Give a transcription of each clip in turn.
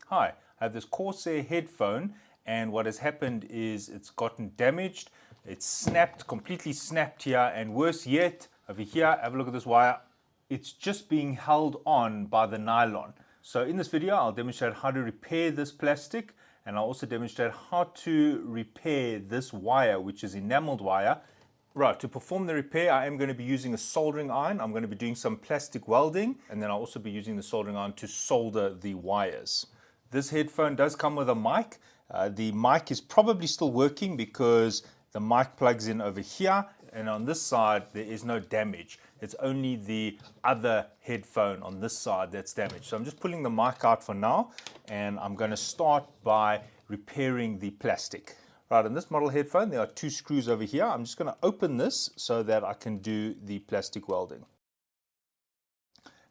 Hi, I have this Corsair headphone, and what has happened is it's gotten damaged. It's snapped, completely snapped here, and worse yet, over here, have a look at this wire. It's just being held on by the nylon. So in this video, I'll demonstrate how to repair this plastic, and I'll also demonstrate how to repair this wire, which is enameled wire. Right, to perform the repair, I am going to be using a soldering iron. I'm going to be doing some plastic welding, and then I'll also be using the soldering iron to solder the wires. This headphone does come with a mic. The mic is probably still working because the mic plugs in over here, and on this side there is no damage. It's only the other headphone on this side that's damaged. So I'm just pulling the mic out for now, and I'm going to start by repairing the plastic. Right, in this model headphone there are two screws over here. I'm just going to open this so that I can do the plastic welding.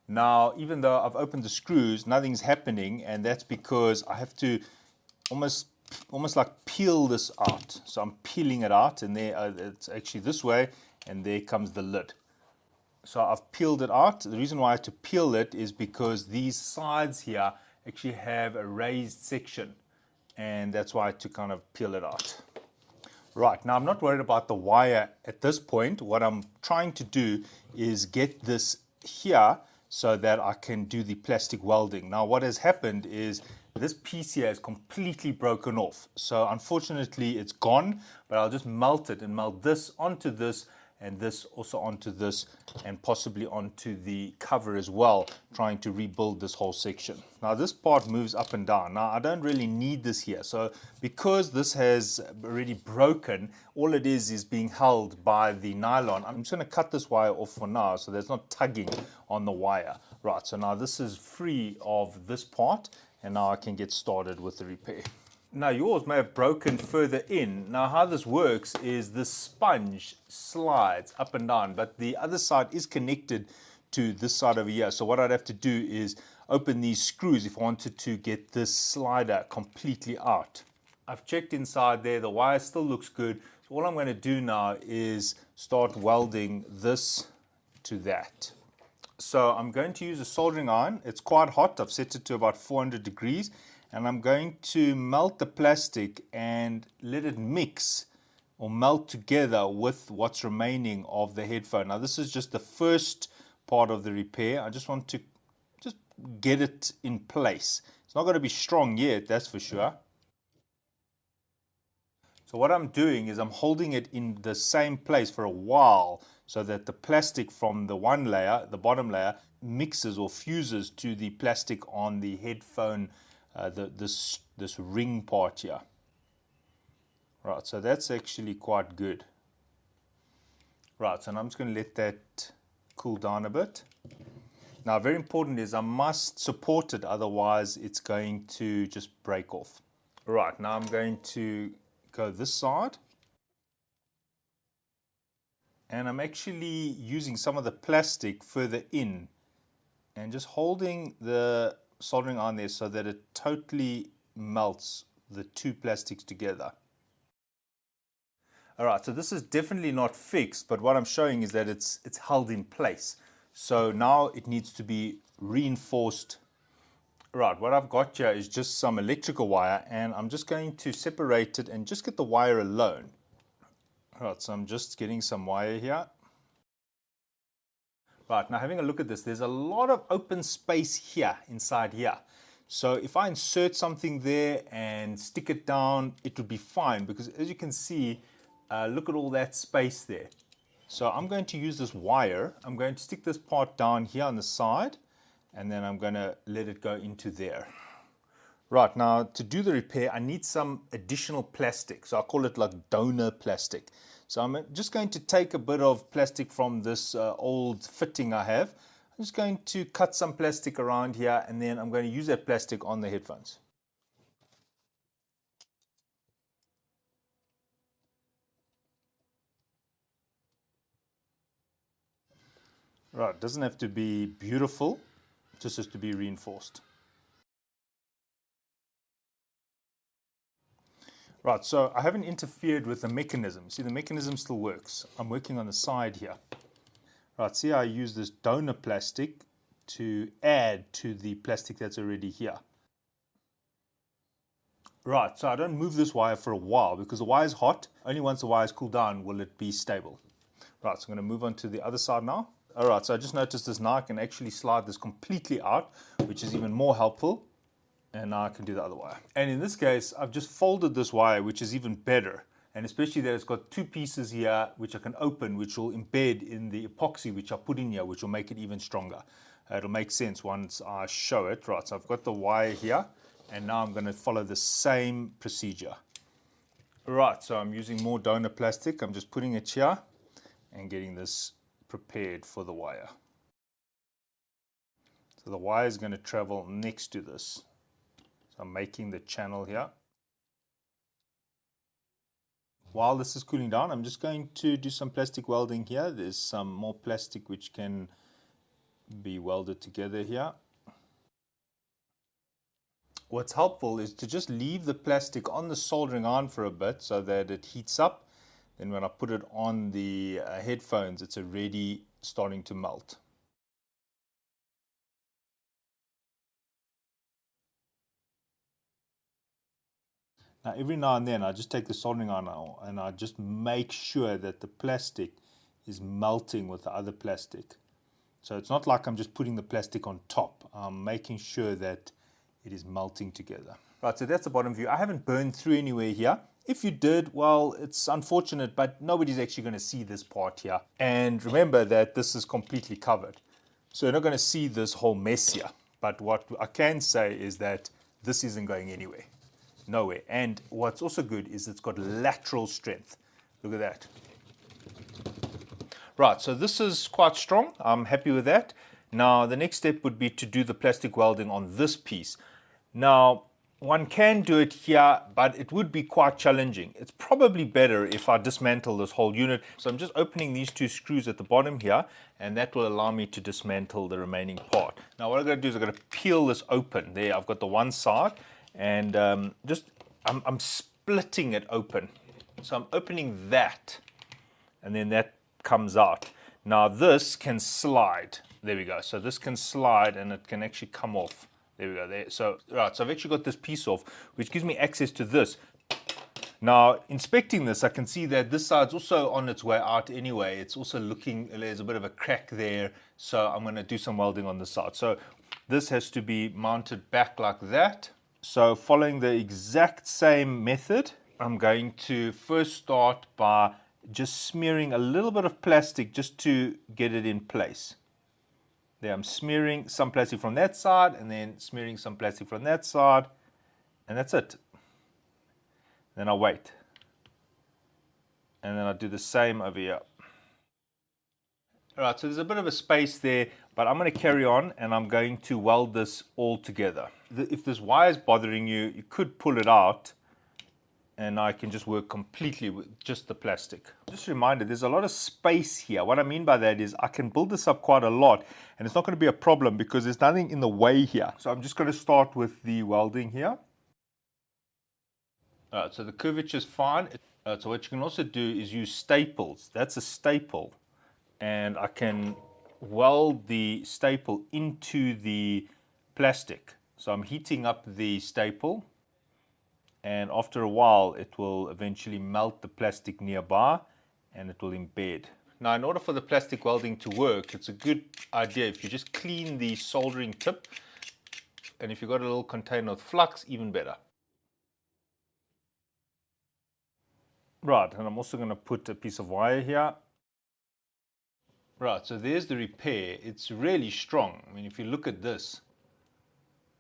Now, even though I've opened the screws, nothing's happening, and that's because I have to almost like peel this out. So I'm peeling it out, and there it's actually this way, and there comes the lid. So I've peeled it out. The reason why I have to peel it is because these sides here actually have a raised section, and that's why I had to kind of peel it out. Right, now I'm not worried about the wire at this point. What I'm trying to do is get this here so that I can do the plastic welding. Now what has happened is this piece here is completely broken off. So unfortunately it's gone, but I'll just melt it and melt this onto this and this also onto this and possibly onto the cover as well, trying to rebuild this whole section. Now this part moves up and down. Now I don't really need this here. So because this has already broken, all it is being held by the nylon. I'm just going to cut this wire off for now so there's not tugging on the wire. Right, so now this is free of this part, and now I can get started with the repair. Now yours may have broken further in. Now how this works is the sponge slides up and down, but the other side is connected to this side over here. So what I'd have to do is open these screws if I wanted to get this slider completely out. I've checked inside there, the wire still looks good. So all I'm going to do now is start welding this to that. So I'm going to use a soldering iron. It's quite hot. I've set it to about 400 degrees. And I'm going to melt the plastic and let it mix or melt together with what's remaining of the headphone. Now this is just the first part of the repair. I just want to just get it in place. It's not going to be strong yet, that's for sure. So what I'm doing is I'm holding it in the same place for a while so that the plastic from the one layer, the bottom layer, mixes or fuses to the plastic on the headphone, this ring part here. Right, so that's actually quite good. Right, so now I'm just going to let that cool down a bit. Now very important is I must support it, otherwise it's going to just break off. Right, now I'm going to go this side, and I'm actually using some of the plastic further in and just holding the soldering iron there so that it totally melts the two plastics together. Alright, so this is definitely not fixed, but what I'm showing is that it's held in place. So now it needs to be reinforced. Right, what I've got here is just some electrical wire, and I'm just going to separate it and just get the wire alone. Alright, so I'm just getting some wire here. Right, now having a look at this, there's a lot of open space here, inside here. So if I insert something there and stick it down, it would be fine, because as you can see, look at all that space there. So I'm going to use this wire. I'm going to stick this part down here on the side, and then I'm going to let it go into there. Right, now to do the repair, I need some additional plastic. So I call it like donor plastic. So I'm just going to take a bit of plastic from this old fitting I have. I'm just going to cut some plastic around here, and then I'm going to use that plastic on the headphones. Right, it doesn't have to be beautiful, it just has to be reinforced. Right, so I haven't interfered with the mechanism. See, the mechanism still works. I'm working on the side here. Right, see how I use this donor plastic to add to the plastic that's already here. Right, so I don't move this wire for a while because the wire is hot. Only once the wire is cooled down will it be stable. Right, so I'm going to move on to the other side now. All right, so I just noticed this now I can actually slide this completely out, which is even more helpful. And now I can do the other wire. And in this case, I've just folded this wire, which is even better. And especially that it's got two pieces here, which I can open, which will embed in the epoxy, which I put in here, which will make it even stronger. It'll make sense once I show it. Right, so I've got the wire here, and now I'm going to follow the same procedure. Right, so I'm using more donor plastic. I'm just putting it here and getting this prepared for the wire. So the wire is going to travel next to this. So I'm making the channel here. While this is cooling down, I'm just going to do some plastic welding here. There's some more plastic which can be welded together here. What's helpful is to just leave the plastic on the soldering iron for a bit so that it heats up. Then when I put it on the headphones, it's already starting to melt. Now every now and then I just take the soldering iron and I just make sure that the plastic is melting with the other plastic. So it's not like I'm just putting the plastic on top. I'm making sure that it is melting together. Right, so that's the bottom view. I haven't burned through anywhere here. If you did, well, it's unfortunate, but nobody's actually going to see this part here. And remember that this is completely covered. So you're not going to see this whole mess here. But what I can say is that this isn't going anywhere. Nowhere. And what's also good is it's got lateral strength. Look at that. Right, so this is quite strong. I'm happy with that. Now, the next step would be to do the plastic welding on this piece. Now, one can do it here, but it would be quite challenging. It's probably better if I dismantle this whole unit. So I'm just opening these two screws at the bottom here, and that will allow me to dismantle the remaining part. Now, what I'm going to do is I'm going to peel this open. There, I've got the one side, and I'm splitting it open. So I'm opening that, and then that comes out. Now this can slide. There we go. So this can slide and it can actually come off. There we go. There. So right. So I've actually got this piece off, which gives me access to this. Now inspecting this, I can see that this side's also on its way out anyway. It's also looking. There's a bit of a crack there. So I'm going to do some welding on this side. So this has to be mounted back like that. So following the exact same method, I'm going to first start by just smearing a little bit of plastic just to get it in place. There, I'm smearing some plastic from that side and then smearing some plastic from that side, and that's it. Then I wait. And then I do the same over here. All right, so there's a bit of a space there, but I'm going to carry on and I'm going to weld this all together. If this wire is bothering you, you could pull it out and I can just work completely with just the plastic. Just a reminder, there's a lot of space here. What I mean by that is I can build this up quite a lot and it's not going to be a problem because there's nothing in the way here. So I'm just going to start with the welding here. All right, so the curvature is fine. So what you can also do is use staples. That's a staple. And I can weld the staple into the plastic. So I'm heating up the staple. And after a while, it will eventually melt the plastic nearby and it will embed. Now, in order for the plastic welding to work, it's a good idea if you just clean the soldering tip. And if you've got a little container of flux, even better. Right, and I'm also going to put a piece of wire here. Right, so there's the repair. It's really strong. I mean, if you look at this,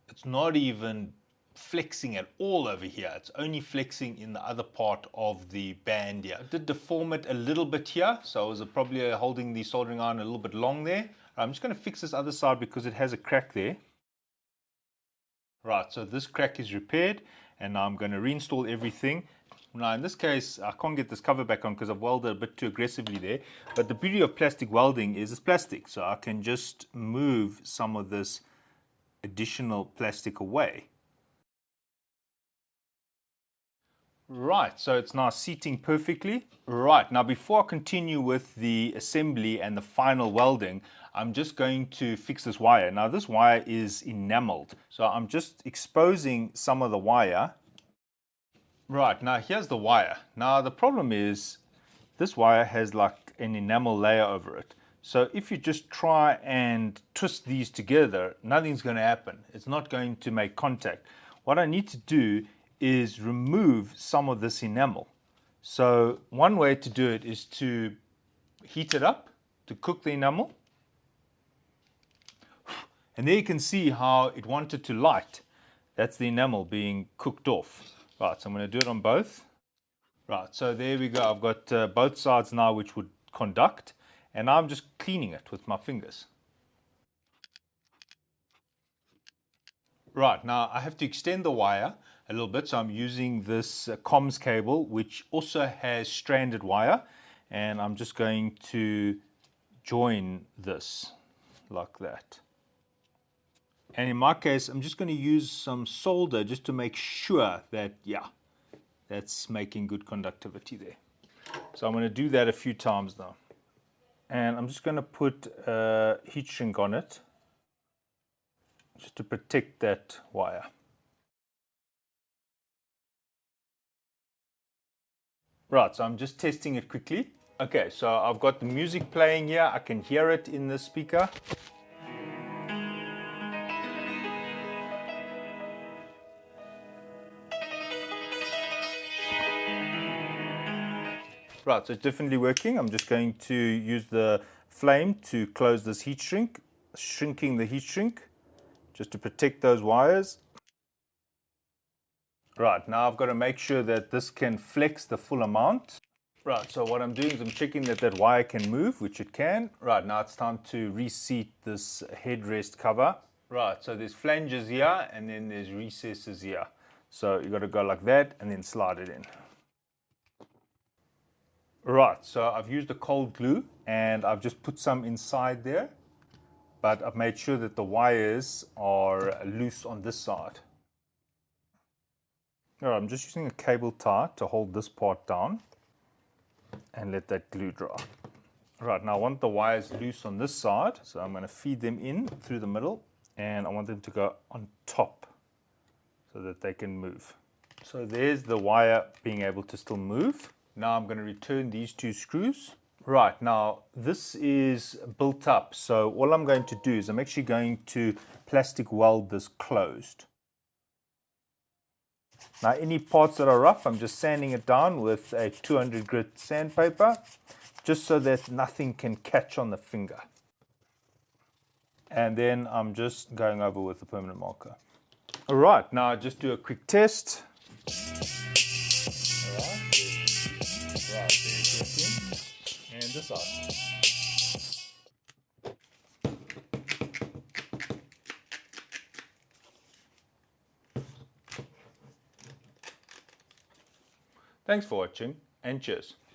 it's not even flexing at all over here. It's only flexing in the other part of the band here. I did deform it a little bit here, so I was probably holding the soldering iron a little bit long there. I'm just going to fix this other side because it has a crack there. Right, so this crack is repaired, and now I'm going to reinstall everything. Now in this case, I can't get this cover back on because I've welded a bit too aggressively there. But the beauty of plastic welding is it's plastic, so I can just move some of this additional plastic away. Right, so it's now seating perfectly. Right, now before I continue with the assembly and the final welding, I'm just going to fix this wire. Now this wire is enameled, so I'm just exposing some of the wire Right, now here's the wire. Now the problem is this wire has like an enamel layer over it. So if you just try and twist these together, nothing's going to happen. It's not going to make contact. What I need to do is remove some of this enamel. So one way to do it is to heat it up, to cook the enamel. And there you can see how it wanted to light. That's the enamel being cooked off. Right, so I'm going to do it on both. Right, so there we go. I've got both sides now which would conduct, and I'm just cleaning it with my fingers. Right, now I have to extend the wire a little bit, so I'm using this comms cable which also has stranded wire, and I'm just going to join this like that. And in my case, I'm just going to use some solder just to make sure that, yeah, that's making good conductivity there. So I'm going to do that a few times now. And I'm just going to put a heat shrink on it just to protect that wire. Right, so I'm just testing it quickly. Okay, so I've got the music playing here. I can hear it in the speaker. Right, so it's definitely working. I'm just going to use the flame to close this heat shrink, shrinking the heat shrink, just to protect those wires. Right, now I've got to make sure that this can flex the full amount. Right, so what I'm doing is I'm checking that that wire can move, which it can. Right, now it's time to reseat this headrest cover. Right, so there's flanges here and then there's recesses here. So you got to go like that and then slide it in. Right, so I've used a cold glue and I've just put some inside there, but I've made sure that the wires are loose on this side. All right, I'm just using a cable tie to hold this part down and let that glue dry. Right, now I want the wires loose on this side, so I'm going to feed them in through the middle, and I want them to go on top so that they can move. So there's the wire being able to still move. Now I'm going to return these two screws. Right, now this is built up, so all I'm going to do is I'm actually going to plastic weld this closed. Now any parts that are rough, I'm just sanding it down with a 200 grit sandpaper, just so that nothing can catch on the finger. And then I'm just going over with the permanent marker. All right, now I just do a quick test. All right, there's working. And this side. Thanks for watching, and cheers.